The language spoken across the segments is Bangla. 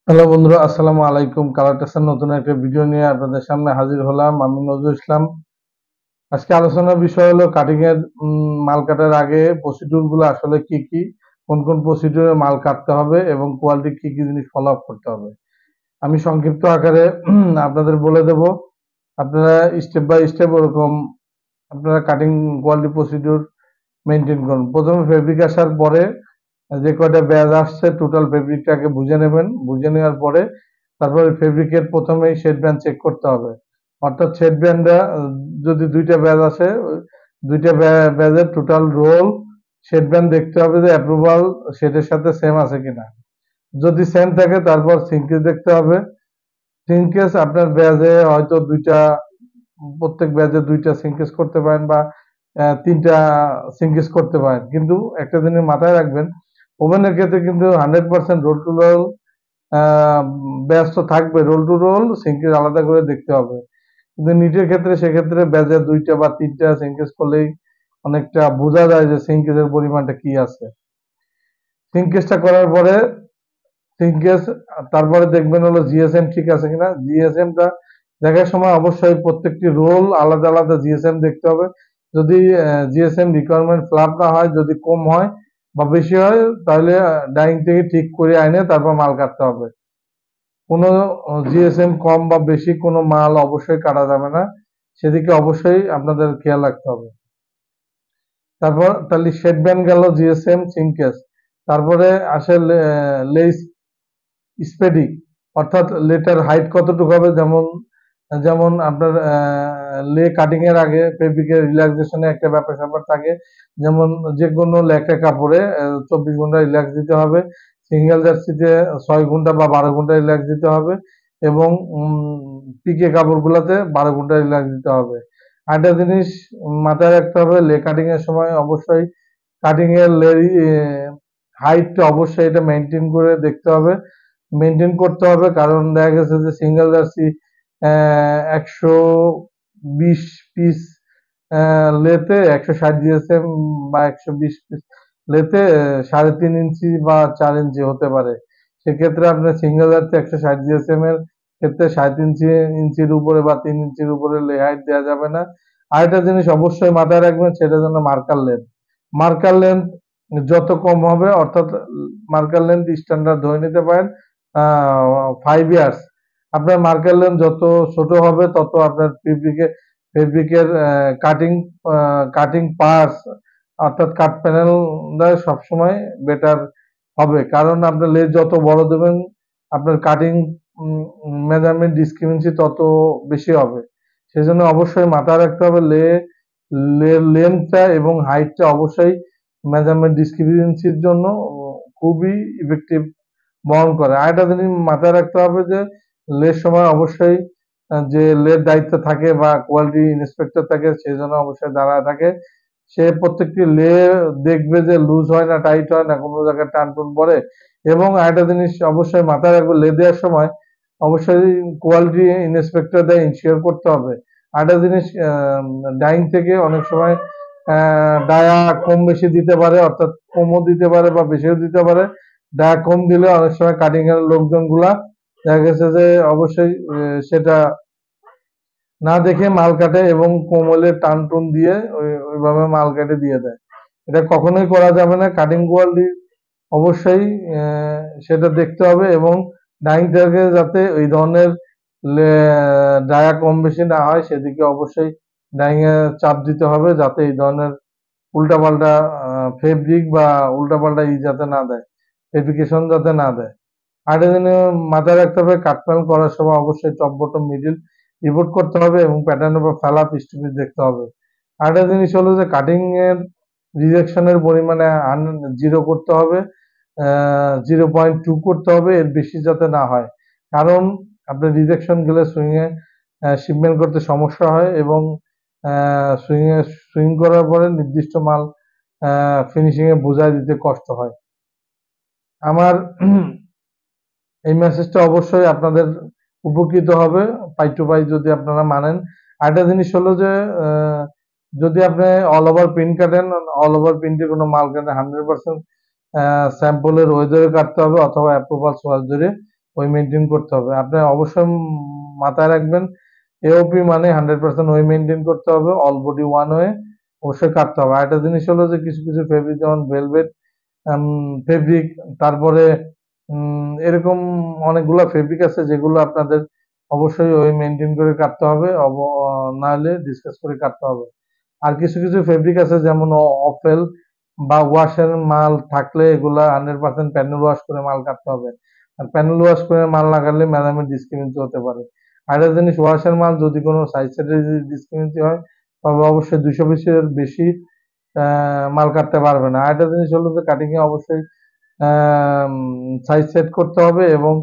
হ্যালো বন্ধুরা, আসসালামু আলাইকুম। কালার টেক্সের নতুন একটা ভিডিও নিয়ে আপনাদের সামনে হাজির হলাম। আমি নজরুল ইসলাম। আজকে আলোচনার বিষয় হলো কাটিং এর মাল কাটার আগে প্রসিডিউর গুলো আসলে কি কি, কোন কোন প্রসিডিউরে মাল কাটতে হবে এবং কোয়ালিটি কি কি জিনিস ফলো আপ করতে হবে। আমি সংক্ষিপ্ত আকারে আপনাদের বলে দেব। আপনারা স্টেপ বাই স্টেপ ওরকম আপনারা কাটিং কোয়ালিটি প্রসিডিউর মেনটেন করুন। প্রথমে ফেব্রিক আসার পরে যে কয়টা ব্যাচ আসছে টোটাল ফেব্রিকটাকে বুঝে নেবেন। বুঝে নেওয়ার পরে তারপরে ফেব্রিকের প্রথমেই শেড ব্যান্ড চেক করতে হবে। অর্থাৎ শেড ব্যান্ডটা যদি দুইটা ব্যাচ আসে, দুইটা ব্যাচের টোটাল রোল শেড ব্যান্ড দেখতে হবে যে অ্যাপ্রুভাল শেডের সাথে সেম আছে কিনা। যদি সেম থাকে তারপর সিঙ্কেজ দেখতে হবে। সিঙ্কেজ আপনার ব্যাচে হয়তো দুইটা, প্রত্যেক ব্যাচে দুইটা সিঙ্কেজ করতে পারেন বা তিনটা সিঙ্কেজ করতে পারেন, কিন্তু একটা জিনিস মাথায় রাখবেন, ওভেনের ক্ষেত্রে কিন্তু 100% রোল টু রোল ব্যাচ তো থাকবে, রোল টু রোল সিঙ্কেজ আলাদা করে দেখতে হবে। কিন্তু নিটের ক্ষেত্রে সেক্ষেত্রে ব্যাচে দুইটা বা তিনটা সিঙ্কেজ করলেই অনেকটা বোঝা যায় যে সিঙ্কেজের পরিমাণটা কি আছে। সিঙ্কেজটা করার পরে সিঙ্কেজ তারপরে দেখবেন হলো জিএসএম ঠিক আছে কিনা। জিএসএমটা দেখার সময় অবশ্যই প্রত্যেকটি রোল আলাদা আলাদা জিএসএম দেখতে হবে। যদি জিএসএম রিকোয়ারমেন্ট ফ্লাপ না হয়, যদি কম হয় বা বেশি হয়, তাহলে ডাইং থেকে ঠিক করে আইনে তারপর মাল কাটতে হবে। কোনো জিএসএম কম বা বেশি কোনো মাল অবশ্যই কাটা যাবে না, সেদিকে অবশ্যই আপনাদের খেয়াল রাখতে হবে। তারপর তাহলে শেড ব্যান্ড গেল, জিএসএম, সিঙ্কেজ। তারপরে আসে লেস স্পেডিং, অর্থাৎ লেটার হাইট কতটুকু হবে। যেমন যেমন আপনার লে কাটিং এর আগে ফেব্রিকের রিল্যাক্সেশনে একটা ব্যাপার স্যাপার থাকে। যেমন যে কোনো লেখা কাপড়ে 24 ঘন্টা রিল্যাক্স দিতে হবে, সিঙ্গেল জার্সিতে 6 ঘন্টা বা 12 ঘন্টা রিল্যাক্স দিতে হবে, এবং পিকে কাপড়গুলোতে 12 ঘন্টা রিল্যাক্স দিতে হবে। আরেকটা জিনিস মাথায় রাখতে হবে, লে কাটিং এর সময় অবশ্যই কাটিং এর হাইটটা অবশ্যই এটা মেনটেন করে দেখতে হবে, মেনটেন করতে হবে। কারণ দেখা গেছে যে সিঙ্গেল জার্সি 120 পিস লেতে 160 জিএসএম বা 120 পিস লেতে 3.5 ইঞ্চি বা 4 ইঞ্চি হতে পারে। সেক্ষেত্রে আপনার সিঙ্গেল জার্সি 160 জিএসএম এর ক্ষেত্রে 3.5 ইঞ্চির উপরে বা 3 ইঞ্চির উপরে লে হাইট দেওয়া যাবে না। আরেকটা জিনিস অবশ্যই মাথায় রাখবেন, সেটা জন্য মার্কার লেন্থ। মার্কার লেন্থ যত কম হবে, অর্থাৎ মার্কার লেন্থ স্ট্যান্ডার্ড ধরে নিতে পারেন 5 ইয়ার্স। আপনার মার্কার লেন্থ যত ছোট হবে তত আপনার ফেব্রিকের কাটিং কাটিং পার্স, অর্থাৎ কাট প্যানেল সবসময় বেটার হবে। কারণ আপনার লেজ যত বড় দেবেন আপনার কাটিং মেজারমেন্ট ডিসক্রিমিনেন্সি তত বেশি হবে। সেজন্য অবশ্যই মাথায় রাখতে হবে লেন্থটা এবং হাইটটা অবশ্যই মেজারমেন্ট ডিসক্রিমিনেন্সির জন্য খুবই ইফেক্টিভ বহন করে। আরেকটা জিনিস মাথায় রাখতে হবে যে লের সময় অবশ্যই যে লের দায়িত্ব থাকে বা কোয়ালিটি ইন্সপেক্টর থাকে, সে যেন অবশ্যই দাঁড়ায় থাকে। সে প্রত্যেকটি লে দেখবে যে লুজ হয় না, টাইট হয় না, কোনো জায়গায় টান টুন পড়ে। এবং আরেকটা জিনিস অবশ্যই মাথায় রাখবে, লে দেওয়ার সময় অবশ্যই কোয়ালিটি ইন্সপেক্টর দিয়ে ইনশিওর করতে হবে। আরেকটা জিনিস, ডাইং থেকে অনেক সময় ডায়া কম বেশি দিতে পারে, অর্থাৎ কমও দিতে পারে বা বেশিও দিতে পারে। ডায়া কম দিলে অনেক সময় কাটিং এর লোকজন গুলা দেখা গেছে যে অবশ্যই সেটা না দেখে মাল কাটে এবং কোমলে টান টুন দিয়ে ওইভাবে মাল কেটে দিয়ে দেয়। এটা কখনোই করা যাবে না। কাটিং কোয়ালিটি অবশ্যই সেটা দেখতে হবে, এবং ডাইং থেকে যাতে ওই ধরনের ডায়া কম বেশি না হয় সেদিকে অবশ্যই ডাইং এ চাপ দিতে হবে, যাতে এই ধরনের উল্টাপাল্টা ফেব্রিক বা উল্টাপাল্টা যাতে না দেয়, ফেব্রিকেশন যাতে না দেয়। আরেকটা জিনিস মাথায় রাখতে হবে, কাট প্যানেল করার সময় অবশ্যই টপ বটম মিডিল রিপোর্ট করতে হবে এবং প্যাটার্নের উপর ফেলা পিস টু পিস দেখতে হবে। আরেকটা জিনিস হলো যে কাটিং এর রিজেকশনের পরিমাণে 0 করতে হবে, 0.2 করতে হবে, এর বেশি যাতে না হয়। কারণ আপনার রিজেকশন গেলে সুইং এ শিপমেন্ট করতে সমস্যা হয়, এবং সুইং করার পরে নির্দিষ্ট মাল ফিনিশিং এ বোঝাই দিতে কষ্ট হয়। আমার এই মেসেজটা অবশ্যই আপনাদের উপকৃত হবে পাই টু পাই যদি আপনারা মানেন। আরেকটা জিনিস হলো যে যদি আপনি অল ওভার প্রিন্ট কাটেন, অল ওভার প্রিন্টে কোনো মাল কাটেন, 100% স্যাম্পলের ওয়েদারে কাটতে হবে অথবা অ্যাপ্রুভাল সোয়াচ ধরে ওই মেনটেন করতে হবে। আপনি অবশ্যই মাথায় রাখবেন এওপি মানে 100% ওই মেনটেন করতে হবে, অল বডি ওয়ান ওয়ে অবশ্যই কাটতে হবে। আরেকটা জিনিস হলো যে কিছু কিছু ফেব্রিক যেমন ভেলভেট ফেব্রিক, তারপরে এরকম অনেকগুলা ফেব্রিক আছে যেগুলো আপনাদের অবশ্যই ওই মেনটেন করে কাটতে হবে, না হলে ডিসকাস করে কাটতে হবে। আর কিছু কিছু ফেব্রিক আছে যেমন অফেল বা ওয়াশের মাল থাকলে এগুলা 100% প্যানেল ওয়াশ করে মাল কাটতে হবে। আর প্যানেল ওয়াশ করে মাল না কাটলে মেজারমেন্ট ডিসক্রিমিনেন্সি হতে পারে। আরেকটা জিনিস, ওয়াশের মাল যদি কোনো সাইজ সেটে যদি ডিসক্রিমিনেন্সি হয় তবে অবশ্যই 200 পিসের বেশি মাল কাটতে পারবে না। আরেকটা জিনিস হলো যে কাটিং এ অবশ্যই সাইজ সেট করতে হবে এবং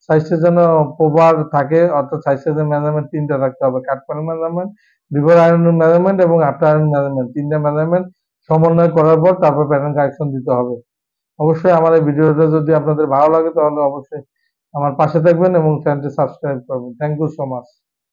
সাইজটা যেন প্রপার থাকে, অর্থাৎ সাইজ সেটের মেজারমেন্ট তিনটা রাখতে হবে, cut panel measurement, before iron measurement এবং আফটার আয়রন মেজারমেন্ট, তিনটা মেজারমেন্ট সমন্বয় করার পর তারপর প্যাটার্ন কারেকশন দিতে হবে। অবশ্যই আমার এই ভিডিওটা যদি আপনাদের ভালো লাগে তাহলে অবশ্যই আমার পাশে থাকবেন এবং চ্যানেলটি সাবস্ক্রাইব করবেন। Thank you so much.